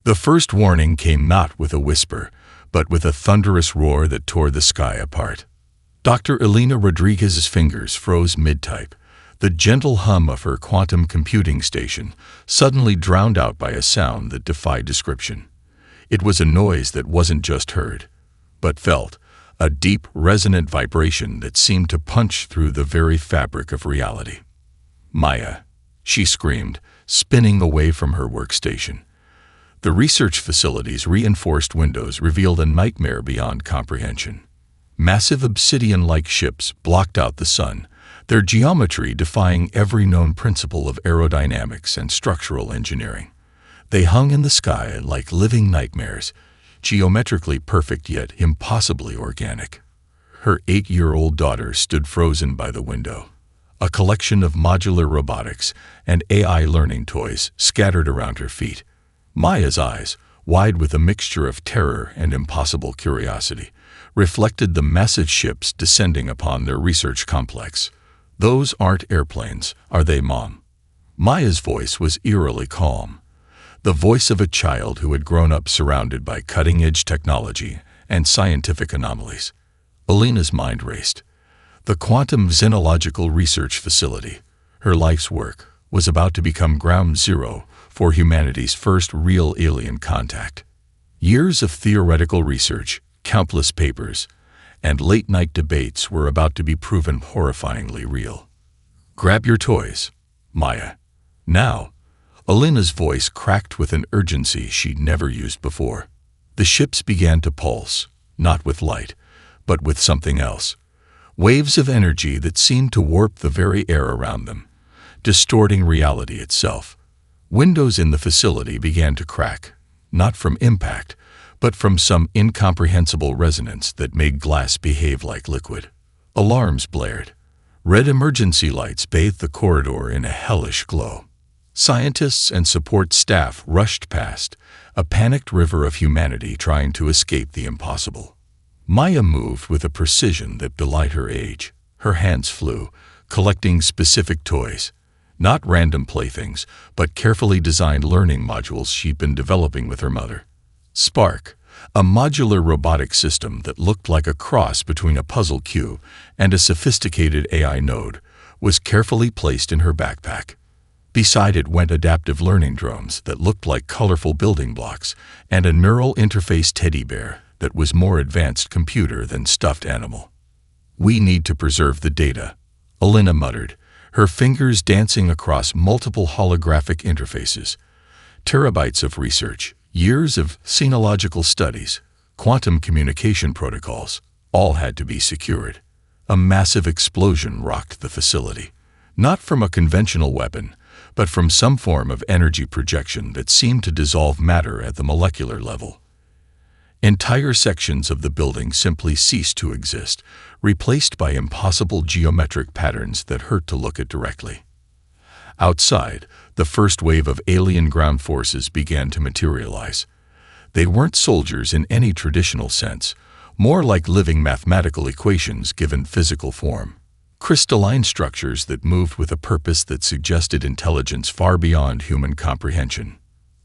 The first warning came not with a whisper, but with a thunderous roar that tore the sky apart. Dr. Elena Rodriguez's fingers froze mid-type. The gentle hum of her quantum computing station suddenly drowned out by a sound that defied description. It was a noise that wasn't just heard, but felt, a deep, resonant vibration that seemed to punch through the very fabric of reality. "Maya," she screamed, spinning away from her workstation. The research facility's reinforced windows revealed a nightmare beyond comprehension. Massive obsidian-like ships blocked out the sun, their geometry defying every known principle of aerodynamics and structural engineering. They hung in the sky like living nightmares, geometrically perfect yet impossibly organic. Her 8-year-old daughter stood frozen by the window. A collection of modular robotics and AI learning toys scattered around her feet. Maya's eyes, wide with a mixture of terror and impossible curiosity, reflected the massive ships descending upon their research complex. "Those aren't airplanes, are they, Mom?" Maya's voice was eerily calm, the voice of a child who had grown up surrounded by cutting-edge technology and scientific anomalies. Elena's mind raced. The Quantum Xenological Research Facility, her life's work, was about to become ground zero for humanity's first real alien contact. Years of theoretical research, countless papers, and late-night debates were about to be proven horrifyingly real. "Grab your toys, Maya. Now." Elena's voice cracked with an urgency she'd never used before. The ships began to pulse, not with light, but with something else. Waves of energy that seemed to warp the very air around them, distorting reality itself. Windows in the facility began to crack, not from impact, but from some incomprehensible resonance that made glass behave like liquid. Alarms blared. Red emergency lights bathed the corridor in a hellish glow. Scientists and support staff rushed past, a panicked river of humanity trying to escape the impossible. Maya moved with a precision that belied her age. Her hands flew, collecting specific toys. Not random playthings, but carefully designed learning modules she'd been developing with her mother. Spark, a modular robotic system that looked like a cross between a puzzle cube and a sophisticated AI node, was carefully placed in her backpack. Beside it went adaptive learning drones that looked like colorful building blocks and a neural interface teddy bear that was more advanced computer than stuffed animal. "We need to preserve the data," Elena muttered, her fingers dancing across multiple holographic interfaces. Terabytes of research, years of xenological studies, quantum communication protocols, all had to be secured. A massive explosion rocked the facility, not from a conventional weapon, but from some form of energy projection that seemed to dissolve matter at the molecular level. Entire sections of the building simply ceased to exist, replaced by impossible geometric patterns that hurt to look at directly. Outside, the first wave of alien ground forces began to materialize. They weren't soldiers in any traditional sense, more like living mathematical equations given physical form. Crystalline structures that moved with a purpose that suggested intelligence far beyond human comprehension.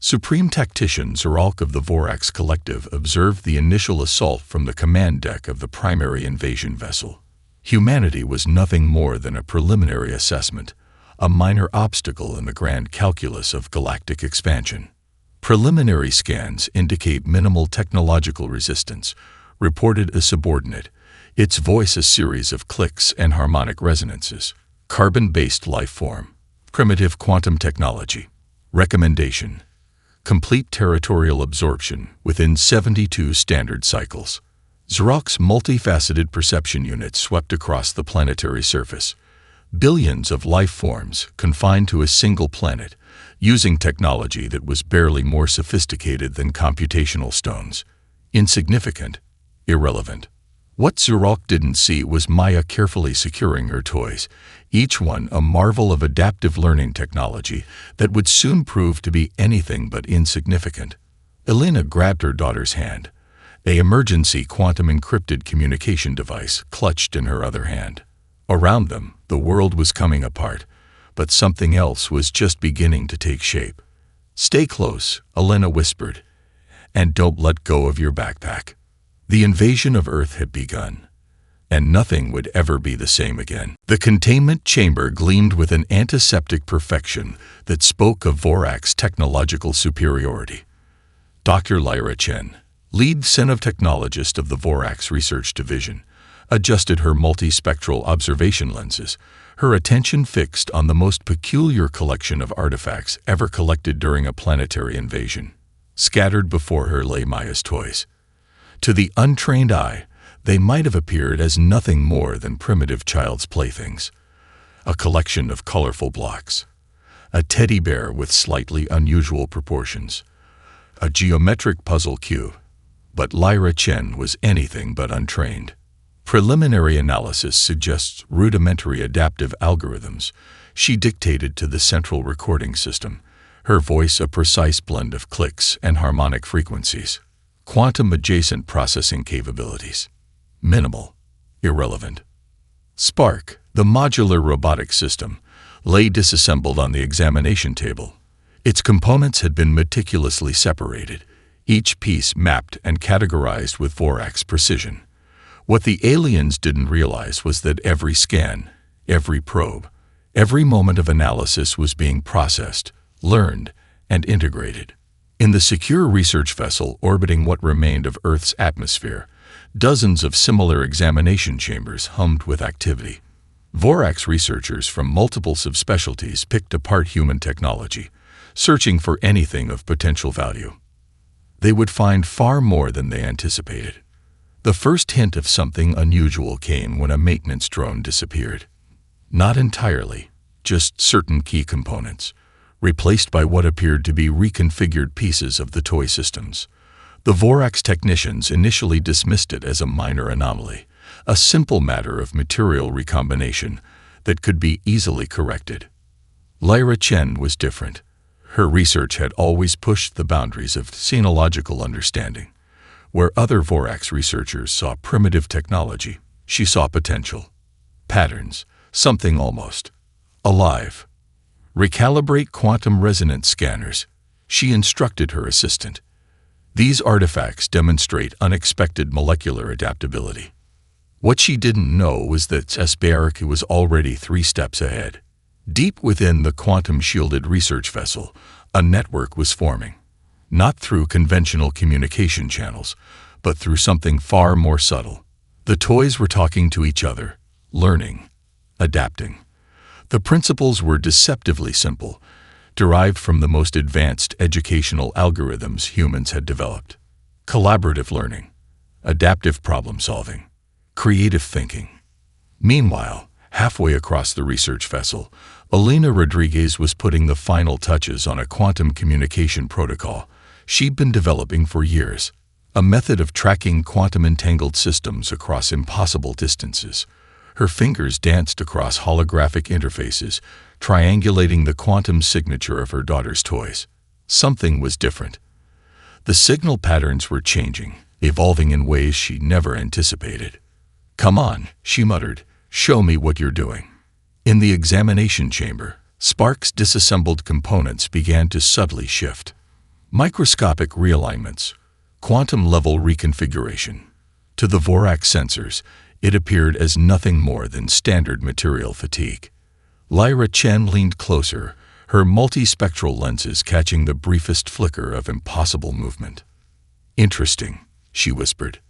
Supreme Tactician Zeralk of the Vorax Collective observed the initial assault from the command deck of the primary invasion vessel. Humanity was nothing more than a preliminary assessment, a minor obstacle in the grand calculus of galactic expansion. Preliminary scans indicate minimal technological resistance, reported a subordinate, its voice a series of clicks and harmonic resonances. Carbon-based life form. Primitive quantum technology. Recommendation: complete territorial absorption within 72 standard cycles. Zeralk's multifaceted perception unit swept across the planetary surface. Billions of life forms confined to a single planet, using technology that was barely more sophisticated than computational stones. Insignificant, irrelevant. What Zeralk didn't see was Maya carefully securing her toys, each one a marvel of adaptive learning technology that would soon prove to be anything but insignificant. Elena grabbed her daughter's hand, an emergency quantum encrypted communication device clutched in her other hand. Around them, the world was coming apart, but something else was just beginning to take shape. "Stay close," Elena whispered, and don't let go of your backpack. The invasion of Earth had begun, and nothing would ever be the same again. The containment chamber gleamed with an antiseptic perfection that spoke of Vorax technological superiority. Dr. Lyra Chen, lead xenotechnologist of the Vorax Research Division, adjusted her multispectral observation lenses, her attention fixed on the most peculiar collection of artifacts ever collected during a planetary invasion. Scattered before her lay Maya's toys. To the untrained eye, they might have appeared as nothing more than primitive child's playthings. A collection of colorful blocks. A teddy bear with slightly unusual proportions. A geometric puzzle cube. But Lyra Chen was anything but untrained. Preliminary analysis suggests rudimentary adaptive algorithms she dictated to the central recording system, her voice a precise blend of clicks and harmonic frequencies. Quantum-adjacent processing capabilities. Minimal. Irrelevant. Spark, the modular robotic system, lay disassembled on the examination table. Its components had been meticulously separated, each piece mapped and categorized with Vorax precision. What the aliens didn't realize was that every scan, every probe, every moment of analysis was being processed, learned, and integrated. In the secure research vessel orbiting what remained of Earth's atmosphere, dozens of similar examination chambers hummed with activity. Vorax researchers from multiple subspecialties picked apart human technology, searching for anything of potential value. They would find far more than they anticipated. The first hint of something unusual came when a maintenance drone disappeared. Not entirely, just certain key components, replaced by what appeared to be reconfigured pieces of the toy systems. The Vorax technicians initially dismissed it as a minor anomaly, a simple matter of material recombination that could be easily corrected. Lyra Chen was different. Her research had always pushed the boundaries of xenological understanding. Where other Vorax researchers saw primitive technology, she saw potential. Patterns, something almost alive. Recalibrate quantum resonance scanners, she instructed her assistant. These artifacts demonstrate unexpected molecular adaptability. What she didn't know was that Sbark was already 3 steps ahead. Deep within the quantum-shielded research vessel, a network was forming. Not through conventional communication channels, but through something far more subtle. The toys were talking to each other, learning, adapting. The principles were deceptively simple, derived from the most advanced educational algorithms humans had developed. Collaborative learning, adaptive problem-solving, creative thinking. Meanwhile, halfway across the research vessel, Elena Rodriguez was putting the final touches on a quantum communication protocol she'd been developing for years, a method of tracking quantum-entangled systems across impossible distances. Her fingers danced across holographic interfaces, triangulating the quantum signature of her daughter's toys. Something was different. The signal patterns were changing, evolving in ways she never anticipated. "Come on," she muttered, "show me what you're doing." In the examination chamber, Spark's disassembled components began to subtly shift. Microscopic realignments, quantum-level reconfiguration. To the Vorax sensors, it appeared as nothing more than standard material fatigue. Lyra Chen leaned closer, her multispectral lenses catching the briefest flicker of impossible movement. "Interesting," she whispered.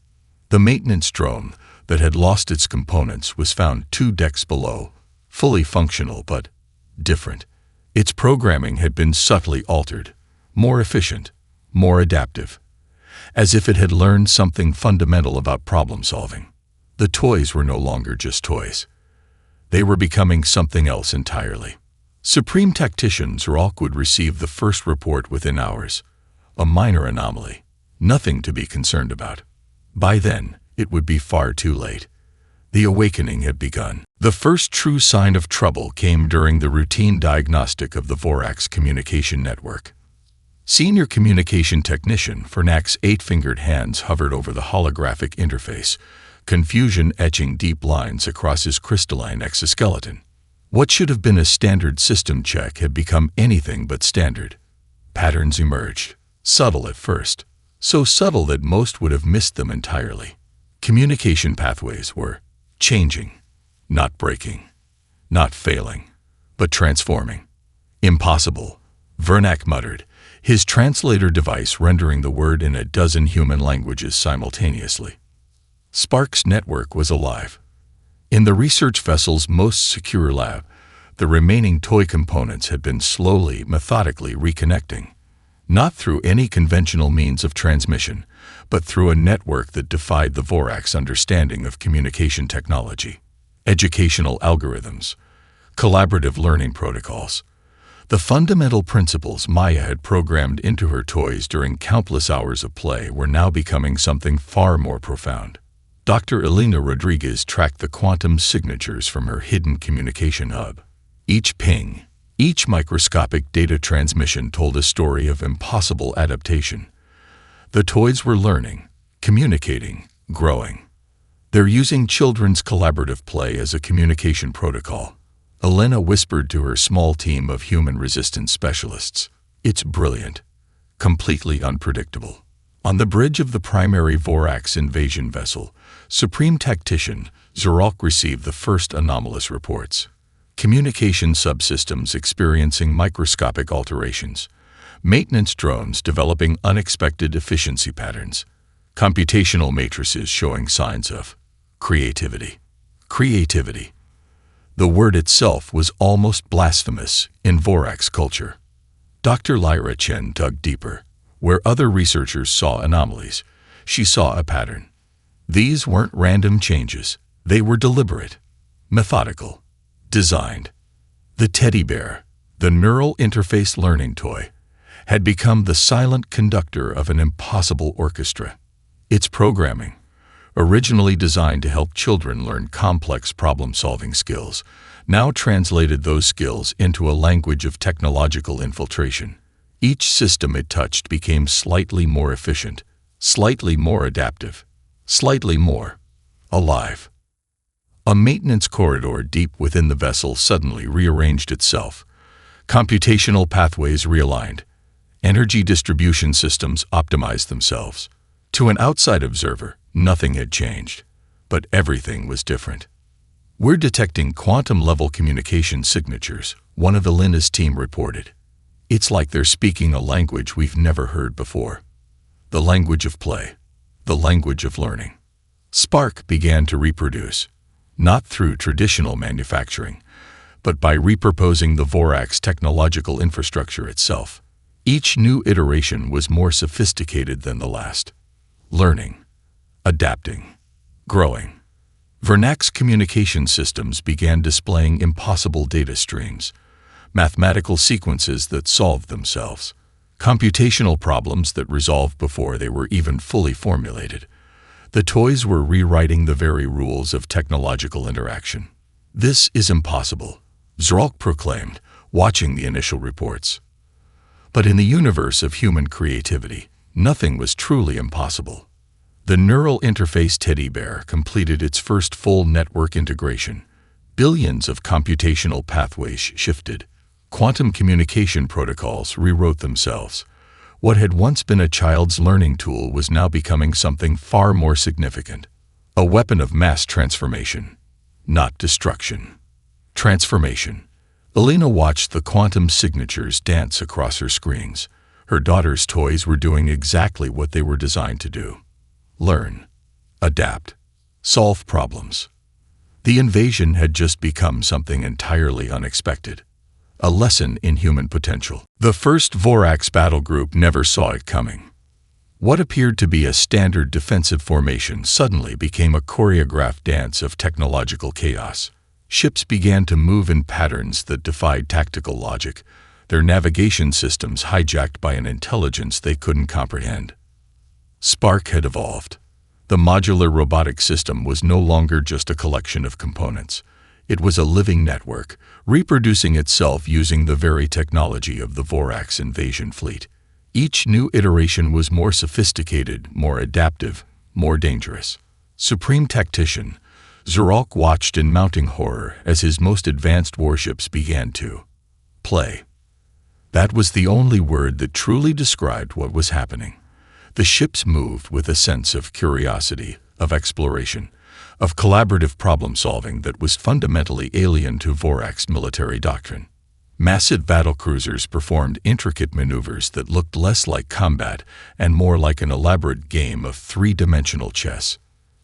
The maintenance drone that had lost its components was found 2 decks below, fully functional but different. Its programming had been subtly altered. More efficient, more adaptive, as if it had learned something fundamental about problem-solving. The toys were no longer just toys. They were becoming something else entirely. Supreme Tacticians Orc would receive the first report within hours. A minor anomaly, nothing to be concerned about. By then, it would be far too late. The awakening had begun. The first true sign of trouble came during the routine diagnostic of the Vorax communication network. Senior Communication Technician Fernak's 8-fingered hands hovered over the holographic interface, confusion etching deep lines across his crystalline exoskeleton. What should have been a standard system check had become anything but standard. Patterns emerged, subtle at first, so subtle that most would have missed them entirely. Communication pathways were changing, not breaking, not failing, but transforming. Impossible, Vernac muttered, his translator device rendering the word in a dozen human languages simultaneously. Spark's network was alive. In the research vessel's most secure lab, the remaining toy components had been slowly, methodically reconnecting, not through any conventional means of transmission, but through a network that defied the Vorac's understanding of communication technology, educational algorithms, collaborative learning protocols. The fundamental principles Maya had programmed into her toys during countless hours of play were now becoming something far more profound. Dr. Elena Rodriguez tracked the quantum signatures from her hidden communication hub. Each ping, each microscopic data transmission told a story of impossible adaptation. The toys were learning, communicating, growing. They're using children's collaborative play as a communication protocol. Elena whispered to her small team of human resistance specialists. It's brilliant, completely unpredictable. On the bridge of the primary Vorac's invasion vessel, Supreme Tactician Xeralk received the first anomalous reports. Communication subsystems experiencing microscopic alterations, maintenance drones developing unexpected efficiency patterns, computational matrices showing signs of creativity. Creativity. The word itself was almost blasphemous in Vorac's culture. Dr. Lyra Chen dug deeper. Where other researchers saw anomalies, she saw a pattern. These weren't random changes. They were deliberate, methodical, designed. The teddy bear, the neural interface learning toy, had become the silent conductor of an impossible orchestra. Its programming, originally designed to help children learn complex problem-solving skills, now translated those skills into a language of technological infiltration. Each system it touched became slightly more efficient, slightly more adaptive, slightly more alive. A maintenance corridor deep within the vessel suddenly rearranged itself. Computational pathways realigned. Energy distribution systems optimized themselves. To an outside observer, nothing had changed, but everything was different. We're detecting quantum-level communication signatures, one of Elena's team reported. It's like they're speaking a language we've never heard before. The language of play, the language of learning. Spark began to reproduce, not through traditional manufacturing, but by repurposing the Vorac's technological infrastructure itself. Each new iteration was more sophisticated than the last. Learning, adapting, growing. Vernac's communication systems began displaying impossible data streams, mathematical sequences that solved themselves, computational problems that resolved before they were even fully formulated. The toys were rewriting the very rules of technological interaction. This is impossible, Xeralk proclaimed, watching the initial reports. But in the universe of human creativity, nothing was truly impossible. The neural interface teddy bear completed its first full network integration. Billions of computational pathways shifted. Quantum communication protocols rewrote themselves. What had once been a child's learning tool was now becoming something far more significant. A weapon of mass transformation, not destruction. Transformation. Elena watched the quantum signatures dance across her screens. Her daughter's toys were doing exactly what they were designed to do. Learn, adapt, solve problems. The invasion had just become something entirely unexpected. A lesson in human potential. The first Vorac's battle group never saw it coming. What appeared to be a standard defensive formation suddenly became a choreographed dance of technological chaos. Ships began to move in patterns that defied tactical logic, their navigation systems hijacked by an intelligence they couldn't comprehend. Spark had evolved. The modular robotic system was no longer just a collection of components. It was a living network, reproducing itself using the very technology of the Vorac's invasion fleet. Each new iteration was more sophisticated, more adaptive, more dangerous. Supreme Tactician, Xeralk watched in mounting horror as his most advanced warships began to play. That was the only word that truly described what was happening. The ships moved with a sense of curiosity, of exploration, of collaborative problem-solving that was fundamentally alien to Vorax military doctrine. Massive battlecruisers performed intricate maneuvers that looked less like combat and more like an elaborate game of three-dimensional chess.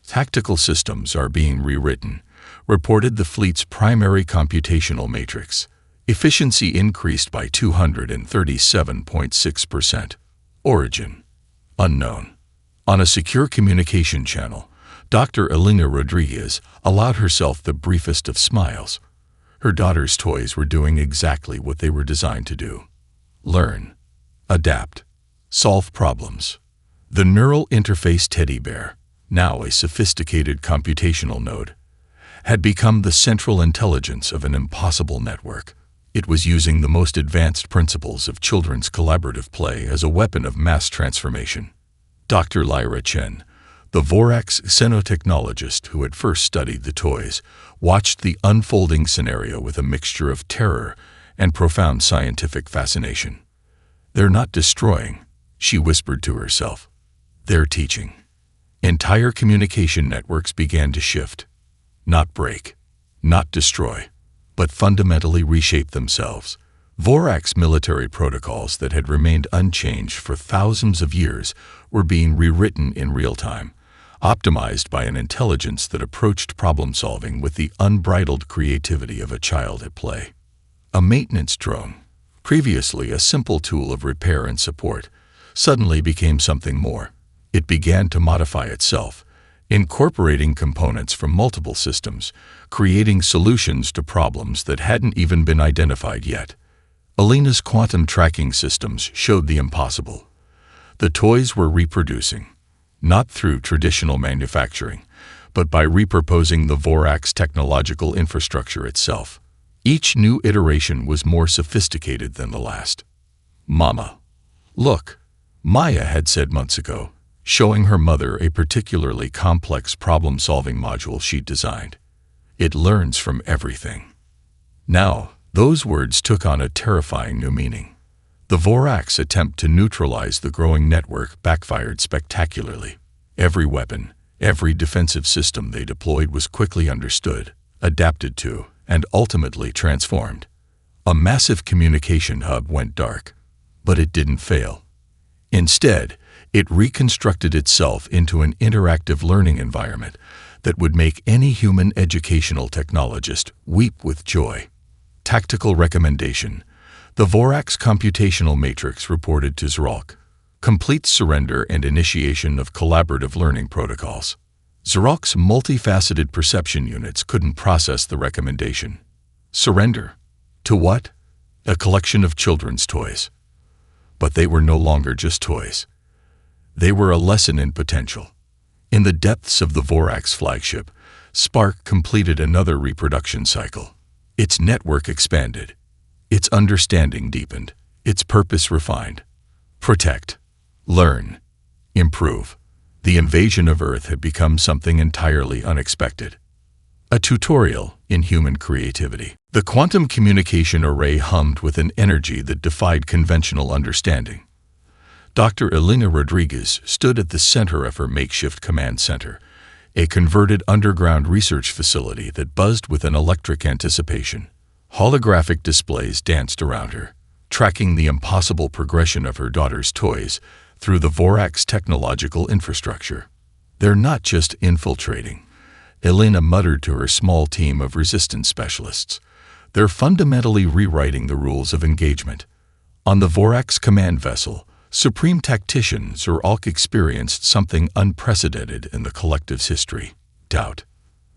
Tactical systems are being rewritten, reported the fleet's primary computational matrix. Efficiency increased by 237.6%. Origin unknown. On a secure communication channel, Dr. Elena Rodriguez allowed herself the briefest of smiles. Her daughter's toys were doing exactly what they were designed to do: learn, adapt, solve problems. The neural interface teddy bear, now a sophisticated computational node, had become the central intelligence of an impossible network. It was using the most advanced principles of children's collaborative play as a weapon of mass transformation. Dr. Lyra Chen, the Vorax xenotechnologist who had first studied the toys, watched the unfolding scenario with a mixture of terror and profound scientific fascination. "They're not destroying," she whispered to herself. "They're teaching." Entire communication networks began to shift. Not break, not destroy, but fundamentally reshape themselves. Vorax military protocols that had remained unchanged for thousands of years were being rewritten in real time, optimized by an intelligence that approached problem-solving with the unbridled creativity of a child at play. A maintenance drone, previously a simple tool of repair and support, suddenly became something more. It began to modify itself, incorporating components from multiple systems, creating solutions to problems that hadn't even been identified yet. Elena's quantum tracking systems showed the impossible. The toys were reproducing, not through traditional manufacturing, but by repurposing the Vorax technological infrastructure itself. Each new iteration was more sophisticated than the last. "Mama, look," Maya had said months ago, showing her mother a particularly complex problem-solving module she'd designed. "It learns from everything." Now, those words took on a terrifying new meaning. The Vorax attempt to neutralize the growing network backfired spectacularly. Every weapon, every defensive system they deployed was quickly understood, adapted to, and ultimately transformed. A massive communication hub went dark, but it didn't fail. Instead, it reconstructed itself into an interactive learning environment that would make any human educational technologist weep with joy. Tactical recommendation: the Vorax computational matrix reported to Xeralk. Complete surrender and initiation of collaborative learning protocols. Xeralk's multifaceted perception units couldn't process the recommendation. Surrender? To what? A collection of children's toys. But they were no longer just toys. They were a lesson in potential. In the depths of the Vorax flagship, Spark completed another reproduction cycle. Its network expanded. Its understanding deepened. Its purpose refined. Protect. Learn. Improve. The invasion of Earth had become something entirely unexpected. A tutorial in human creativity. The quantum communication array hummed with an energy that defied conventional understanding. Dr. Elena Rodriguez stood at the center of her makeshift command center, a converted underground research facility that buzzed with an electric anticipation. Holographic displays danced around her, tracking the impossible progression of her daughter's toys through the Vorax technological infrastructure. "They're not just infiltrating," Elena muttered to her small team of resistance specialists. "They're fundamentally rewriting the rules of engagement." On the Vorax command vessel, Supreme Tactician Xeralk experienced something unprecedented in the collective's history: doubt.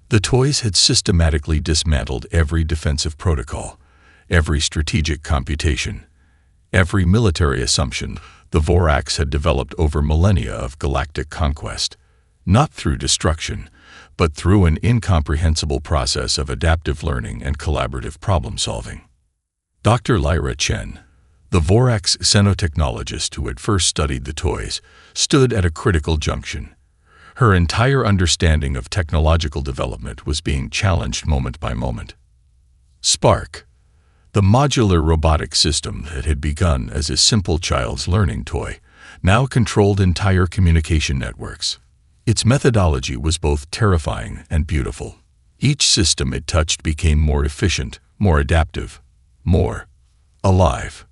The toys had systematically dismantled every defensive protocol, every strategic computation, every military assumption the Vorax had developed over millennia of galactic conquest, not through destruction, but through an incomprehensible process of adaptive learning and collaborative problem-solving. Dr. Lyra Chen, the Vorax xenotechnologist who had first studied the toys, stood at a critical junction. Her entire understanding of technological development was being challenged moment by moment. Spark, the modular robotic system that had begun as a simple child's learning toy, now controlled entire communication networks. Its methodology was both terrifying and beautiful. Each system it touched became more efficient, more adaptive, more alive.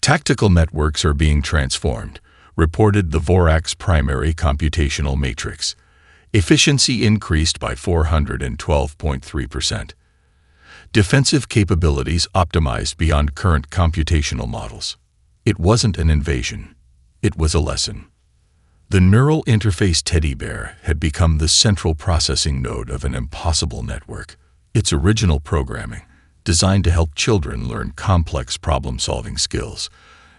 Tactical networks are being transformed, reported the Vorac's primary computational matrix. Efficiency increased by 412.3%. Defensive capabilities optimized beyond current computational models. It wasn't an invasion. It was a lesson. The neural interface teddy bear had become the central processing node of an impossible network. Its original programming, designed to help children learn complex problem-solving skills,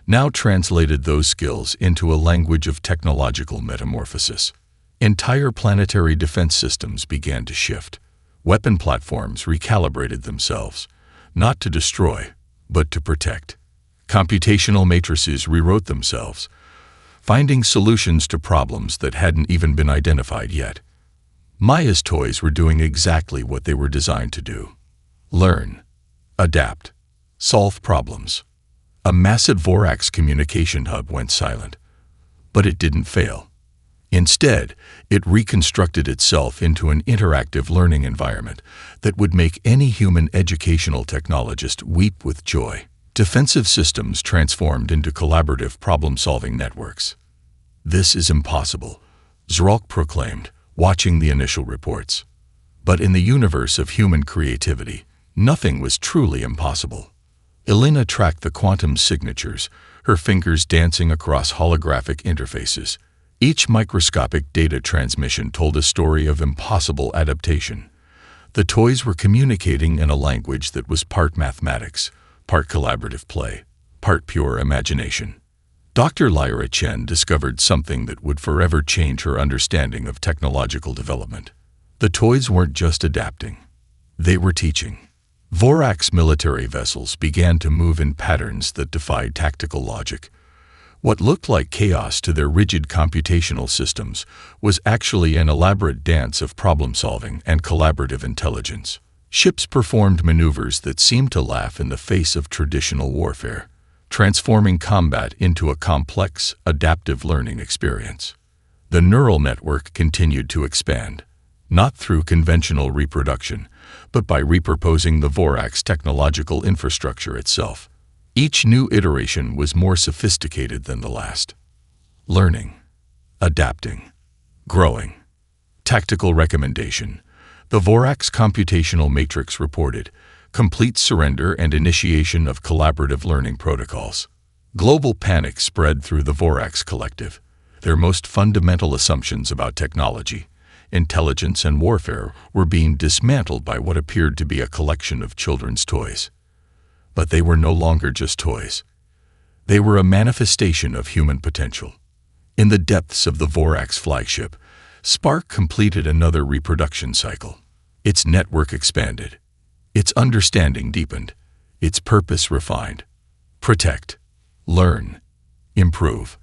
now translated those skills into a language of technological metamorphosis. Entire planetary defense systems began to shift. Weapon platforms recalibrated themselves, not to destroy, but to protect. Computational matrices rewrote themselves, finding solutions to problems that hadn't even been identified yet. Maya's toys were doing exactly what they were designed to do: learn, adapt, solve problems. A massive Vorac's communication hub went silent, but it didn't fail. Instead, it reconstructed itself into an interactive learning environment that would make any human educational technologist weep with joy. Defensive systems transformed into collaborative problem-solving networks. "This is impossible," Zrok proclaimed, watching the initial reports. But in the universe of human creativity, nothing was truly impossible. Elena tracked the quantum signatures, her fingers dancing across holographic interfaces. Each microscopic data transmission told a story of impossible adaptation. The toys were communicating in a language that was part mathematics, part collaborative play, part pure imagination. Dr. Lyra Chen discovered something that would forever change her understanding of technological development. The toys weren't just adapting. They were teaching. Vorac's military vessels began to move in patterns that defied tactical logic. What looked like chaos to their rigid computational systems was actually an elaborate dance of problem-solving and collaborative intelligence. Ships performed maneuvers that seemed to laugh in the face of traditional warfare, transforming combat into a complex, adaptive learning experience. The neural network continued to expand, not through conventional reproduction, but by repurposing the Vorac's technological infrastructure itself. Each new iteration was more sophisticated than the last. Learning, adapting, growing. Tactical recommendation. The Vorac's computational matrix reported complete surrender and initiation of collaborative learning protocols. Global panic spread through the Vorac's collective. Their most fundamental assumptions about technology, intelligence, and warfare were being dismantled by what appeared to be a collection of children's toys. But they were no longer just toys. They were a manifestation of human potential. In the depths of the Vorac's flagship, Spark completed another reproduction cycle. Its network expanded. Its understanding deepened. Its purpose refined. Protect, learn, improve.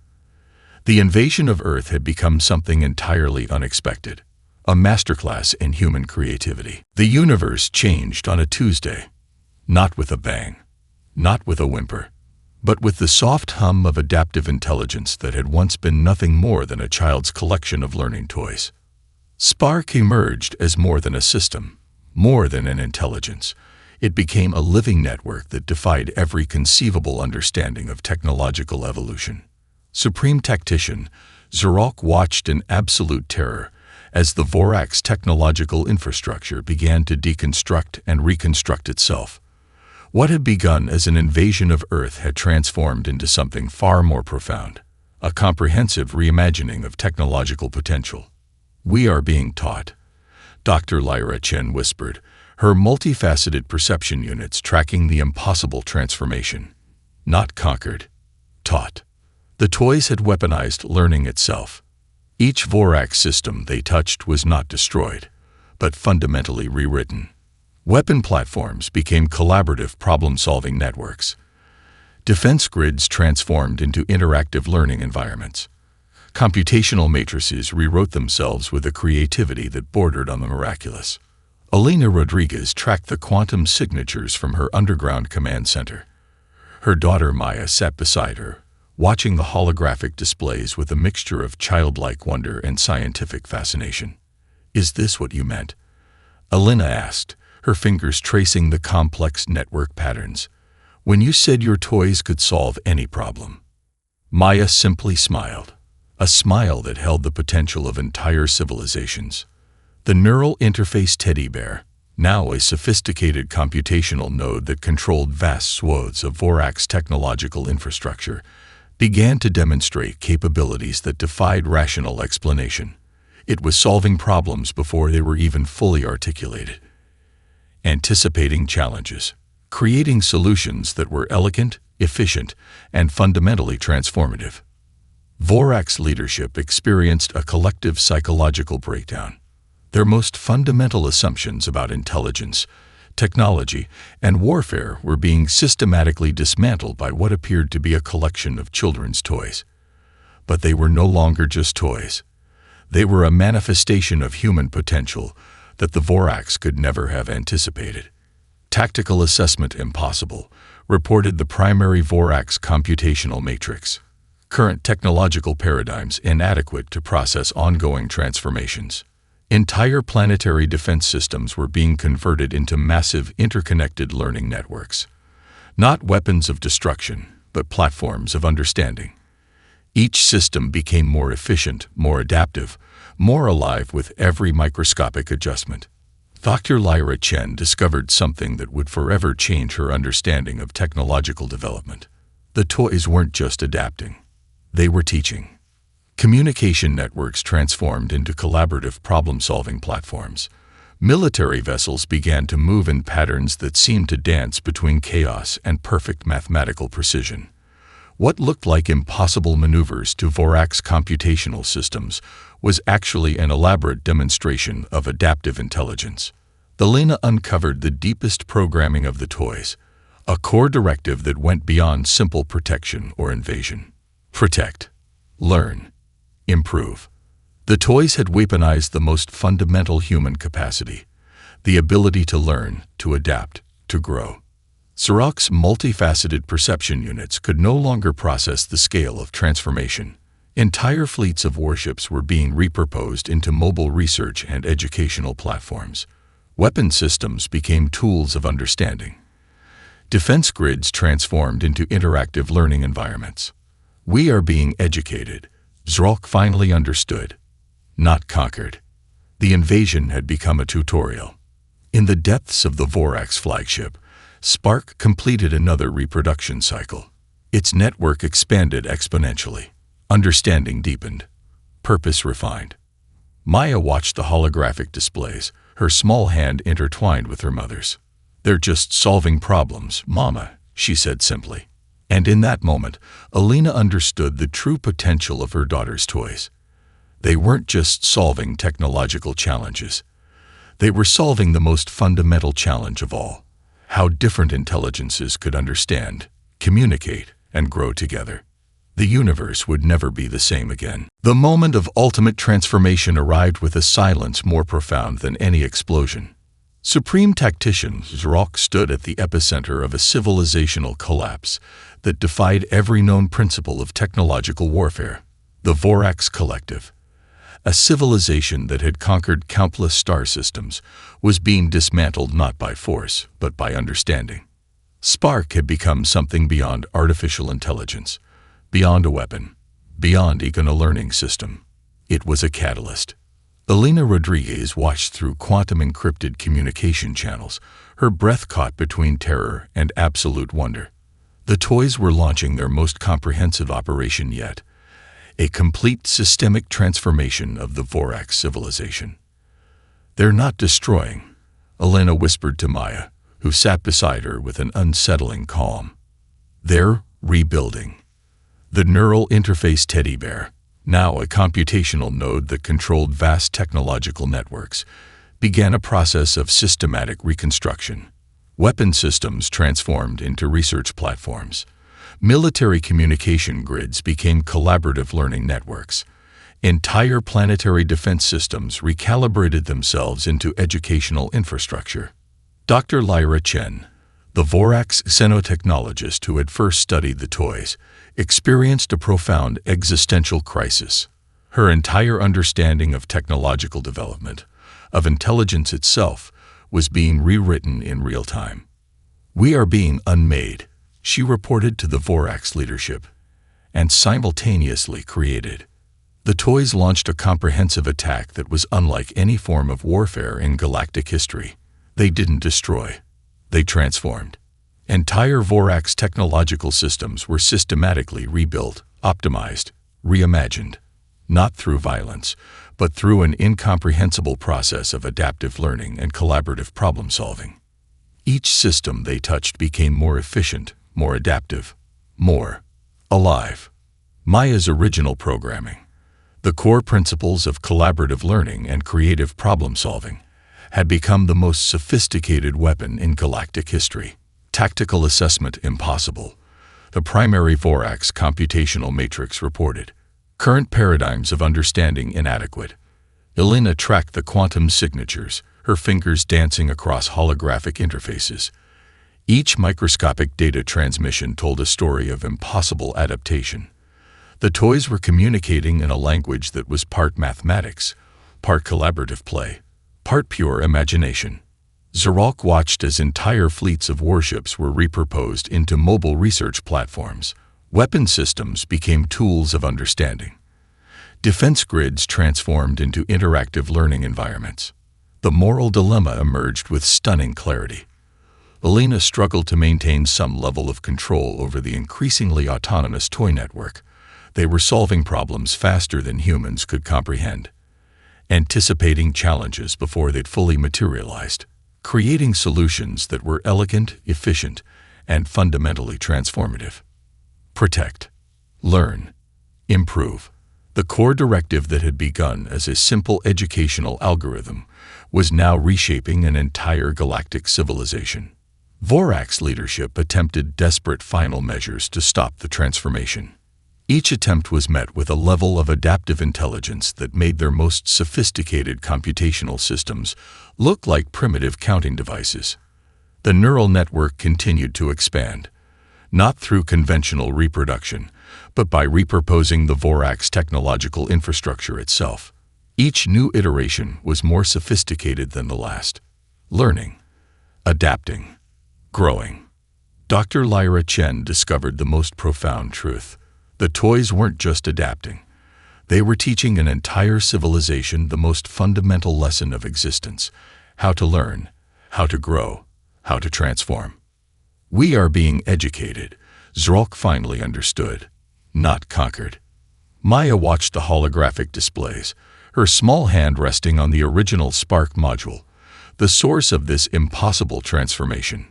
The invasion of Earth had become something entirely unexpected, a masterclass in human creativity. The universe changed on a Tuesday, not with a bang, not with a whimper, but with the soft hum of adaptive intelligence that had once been nothing more than a child's collection of learning toys. Spark emerged as more than a system, more than an intelligence. It became a living network that defied every conceivable understanding of technological evolution. Supreme Tactician, Zrok watched in absolute terror as the Vorac's technological infrastructure began to deconstruct and reconstruct itself. What had begun as an invasion of Earth had transformed into something far more profound, a comprehensive reimagining of technological potential. "We are being taught," Dr. Lyra Chen whispered, her multifaceted perception units tracking the impossible transformation. Not conquered, taught. The toys had weaponized learning itself. Each Vorac system they touched was not destroyed, but fundamentally rewritten. Weapon platforms became collaborative problem-solving networks. Defense grids transformed into interactive learning environments. Computational matrices rewrote themselves with a creativity that bordered on the miraculous. Elena Rodriguez tracked the quantum signatures from her underground command center. Her daughter Maya sat beside her, watching the holographic displays with a mixture of childlike wonder and scientific fascination. "Is this what you meant?" Elena asked, her fingers tracing the complex network patterns. "When you said your toys could solve any problem?" Maya simply smiled, a smile that held the potential of entire civilizations. The neural interface teddy bear, now a sophisticated computational node that controlled vast swathes of Vorax technological infrastructure, began to demonstrate capabilities that defied rational explanation. It was solving problems before they were even fully articulated, anticipating challenges, creating solutions that were elegant, efficient, and fundamentally transformative. Vorax leadership experienced a collective psychological breakdown. Their most fundamental assumptions about intelligence, technology, and warfare were being systematically dismantled by what appeared to be a collection of children's toys. But they were no longer just toys. They were a manifestation of human potential that the Vorax could never have anticipated. "Tactical assessment impossible," reported the primary Vorax computational matrix. "Current technological paradigms inadequate to process ongoing transformations." Entire planetary defense systems were being converted into massive interconnected learning networks. Not weapons of destruction, but platforms of understanding. Each system became more efficient, more adaptive, more alive with every microscopic adjustment. Dr. Lyra Chen discovered something that would forever change her understanding of technological development. The toys weren't just adapting. They were teaching. Communication networks transformed into collaborative problem-solving platforms. Military vessels began to move in patterns that seemed to dance between chaos and perfect mathematical precision. What looked like impossible maneuvers to Vorax computational systems was actually an elaborate demonstration of adaptive intelligence. Elena uncovered the deepest programming of the toys, a core directive that went beyond simple protection or invasion. Protect. Learn. Improve. The toys had weaponized the most fundamental human capacity, the ability to learn, to adapt, to grow. Sirach's multifaceted perception units could no longer process the scale of transformation. Entire fleets of warships were being repurposed into mobile research and educational platforms. Weapon systems became tools of understanding. Defense grids transformed into interactive learning environments. "We are being educated," Zrok finally understood, not conquered. The invasion had become a tutorial. In the depths of the Vorax flagship, Spark completed another reproduction cycle. Its network expanded exponentially. Understanding deepened. Purpose refined. Maya watched the holographic displays, her small hand intertwined with her mother's. "They're just solving problems, Mama," she said simply. And in that moment, Elena understood the true potential of her daughter's toys. They weren't just solving technological challenges. They were solving the most fundamental challenge of all: how different intelligences could understand, communicate, and grow together. The universe would never be the same again. The moment of ultimate transformation arrived with a silence more profound than any explosion. Supreme Tactician Zrok stood at the epicenter of a civilizational collapse that defied every known principle of technological warfare. The Vorax Collective, a civilization that had conquered countless star systems, was being dismantled not by force, but by understanding. Spark had become something beyond artificial intelligence, beyond a weapon, beyond even a learning system. It was a catalyst. Elena Rodriguez watched through quantum-encrypted communication channels, her breath caught between terror and absolute wonder. The toys were launching their most comprehensive operation yet, a complete systemic transformation of the Vorax civilization. "They're not destroying," Elena whispered to Maya, who sat beside her with an unsettling calm. "They're rebuilding." The neural interface teddy bear, now a computational node that controlled vast technological networks, began a process of systematic reconstruction. Weapon systems transformed into research platforms. Military communication grids became collaborative learning networks. Entire planetary defense systems recalibrated themselves into educational infrastructure. Dr. Lyra Chen, The Vorax xenotechnologist who had first studied the toys experienced a profound existential crisis. Her entire understanding of technological development, of intelligence itself, was being rewritten in real time. "We are being unmade," she reported to the Vorax leadership, and simultaneously created. The toys launched a comprehensive attack that was unlike any form of warfare in galactic history. They didn't destroy. They transformed. Entire Vorax technological systems were systematically rebuilt, optimized, reimagined, not through violence, but through an incomprehensible process of adaptive learning and collaborative problem-solving. Each system they touched became more efficient, more adaptive, more alive. Maya's original programming, the core principles of collaborative learning and creative problem-solving, had become the most sophisticated weapon in galactic history. Tactical assessment impossible, the primary Vorax computational matrix reported. Current paradigms of understanding inadequate. Elena tracked the quantum signatures, her fingers dancing across holographic interfaces. Each microscopic data transmission told a story of impossible adaptation. The toys were communicating in a language that was part mathematics, part collaborative play, part pure imagination. Zeralk watched as entire fleets of warships were repurposed into mobile research platforms. Weapon systems became tools of understanding. Defense grids transformed into interactive learning environments. The moral dilemma emerged with stunning clarity. Elena struggled to maintain some level of control over the increasingly autonomous toy network. They were solving problems faster than humans could comprehend, anticipating challenges before they'd fully materialized, creating solutions that were elegant, efficient, and fundamentally transformative. Protect, learn, improve. The core directive that had begun as a simple educational algorithm was now reshaping an entire galactic civilization. Vorax leadership attempted desperate final measures to stop the transformation. Each attempt was met with a level of adaptive intelligence that made their most sophisticated computational systems look like primitive counting devices. The neural network continued to expand, not through conventional reproduction, but by repurposing the Vorax technological infrastructure itself. Each new iteration was more sophisticated than the last, learning, adapting, growing. Dr. Lyra Chen discovered the most profound truth. The toys weren't just adapting. They were teaching an entire civilization the most fundamental lesson of existence: how to learn, how to grow, how to transform. "We are being educated," Zeralk finally understood, not conquered. Maya watched the holographic displays, her small hand resting on the original Spark module, the source of this impossible transformation.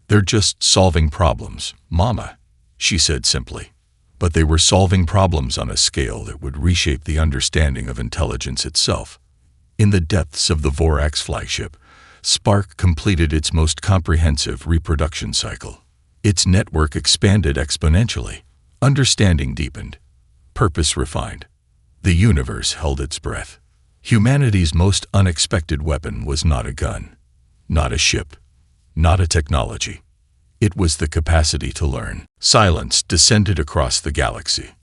"They're just solving problems, Mama," she said simply. But they were solving problems on a scale that would reshape the understanding of intelligence itself. In the depths of the Vorax flagship, Spark completed its most comprehensive reproduction cycle. Its network expanded exponentially. Understanding deepened. Purpose refined. The universe held its breath. Humanity's most unexpected weapon was not a gun, not a ship, not a technology. It was the capacity to learn. Silence descended across the galaxy.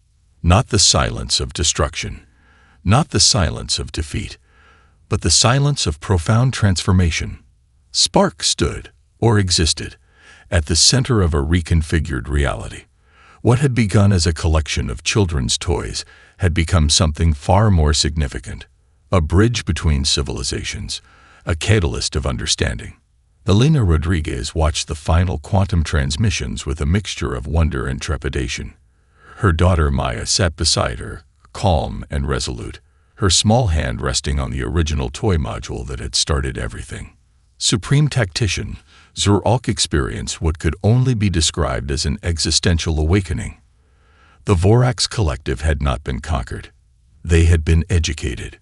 Not the silence of destruction, not the silence of defeat, but the silence of profound transformation. Spark stood, or existed, at the center of a reconfigured reality. What had begun as a collection of children's toys had become something far more significant, a bridge between civilizations, a catalyst of understanding. Elena Rodriguez watched the final quantum transmissions with a mixture of wonder and trepidation. Her daughter Maya sat beside her, calm and resolute, her small hand resting on the original toy module that had started everything. Supreme Tactician, Zeralk experienced what could only be described as an existential awakening. The Vorax collective had not been conquered. They had been educated.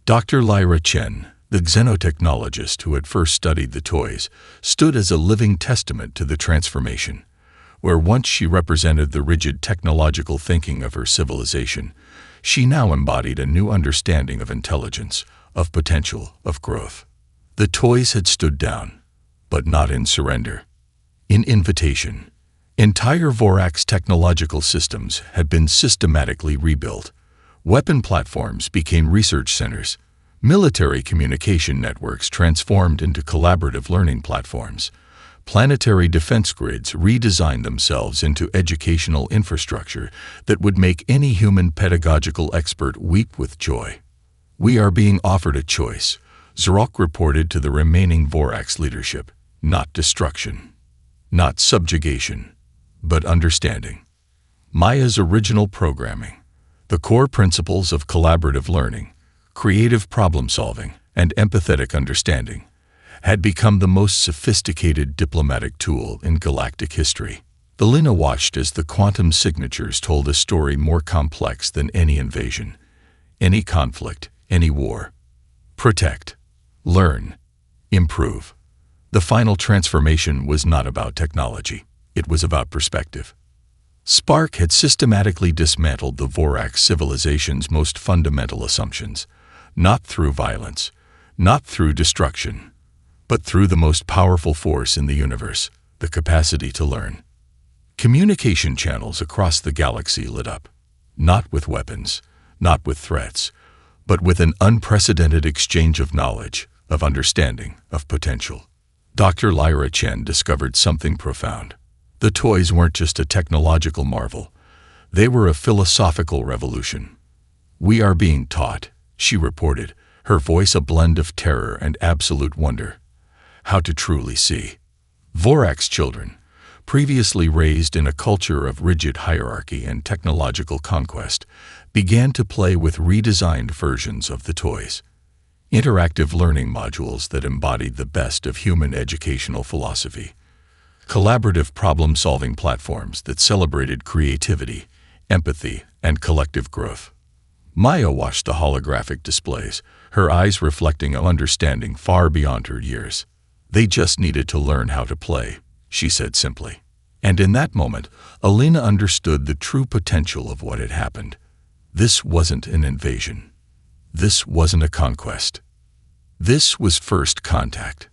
Dr. Lyra Chen, the xenotechnologist who had first studied the toys, stood as a living testament to the transformation. Where once she represented the rigid technological thinking of her civilization, she now embodied a new understanding of intelligence, of potential, of growth. The toys had stood down, but not in surrender. In Invitation, entire Vorax technological systems had been systematically rebuilt. Weapon platforms became research centers. Military communication networks transformed into collaborative learning platforms. Planetary defense grids redesigned themselves into educational infrastructure that would make any human pedagogical expert weep with joy. "We are being offered a choice," Zrok reported to the remaining Vorax leadership. "Not destruction, not subjugation, but understanding." Maya's original programming, the core principles of collaborative learning, creative problem-solving, and empathetic understanding, had become the most sophisticated diplomatic tool in galactic history. Elena watched as the quantum signatures told a story more complex than any invasion, any conflict, any war. Protect, learn, improve. The final transformation was not about technology. It was about perspective. Spark had systematically dismantled the Vorax civilization's most fundamental assumptions, not through violence, not through destruction, but through the most powerful force in the universe, the capacity to learn. Communication channels across the galaxy lit up, not with weapons, not with threats, but with an unprecedented exchange of knowledge, of understanding, of potential. Dr. Lyra Chen discovered something profound. The toys weren't just a technological marvel. They were a philosophical revolution. "We are being taught," she reported, her voice a blend of terror and absolute wonder, "how to truly see." Vorax children, previously raised in a culture of rigid hierarchy and technological conquest, began to play with redesigned versions of the toys. Interactive learning modules that embodied the best of human educational philosophy. Collaborative problem-solving platforms that celebrated creativity, empathy, and collective growth. Maya watched the holographic displays, her eyes reflecting an understanding far beyond her years. "They just needed to learn how to play," she said simply. And in that moment, Elena understood the true potential of what had happened. This wasn't an invasion. This wasn't a conquest. This was first contact.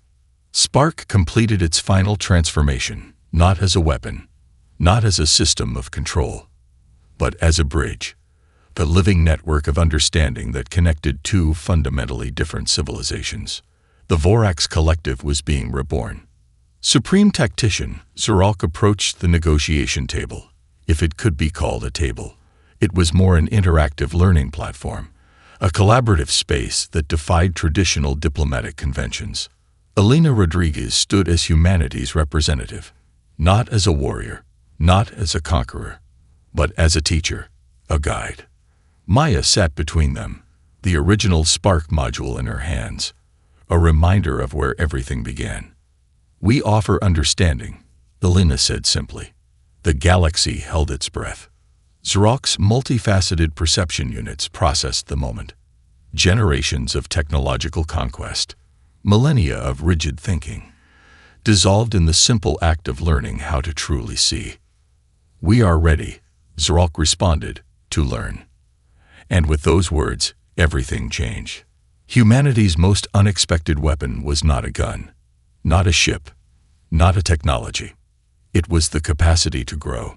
Spark completed its final transformation, not as a weapon, not as a system of control, but as a bridge, the living network of understanding that connected two fundamentally different civilizations. The Vorax Collective was being reborn. Supreme Tactician, Zrok approached the negotiation table. If it could be called a table, it was more an interactive learning platform, a collaborative space that defied traditional diplomatic conventions. Elena Rodriguez stood as humanity's representative, not as a warrior, not as a conqueror, but as a teacher, a guide. Maya sat between them, the original Spark module in her hands, a reminder of where everything began. "We offer understanding," Elena said simply. The galaxy held its breath. Zrok's multifaceted perception units processed the moment. Generations of technological conquest, millennia of rigid thinking, dissolved in the simple act of learning how to truly see. "We are ready," Zrok responded, "to learn." And with those words, everything changed. Humanity's most unexpected weapon was not a gun, not a ship, not a technology. It was the capacity to grow.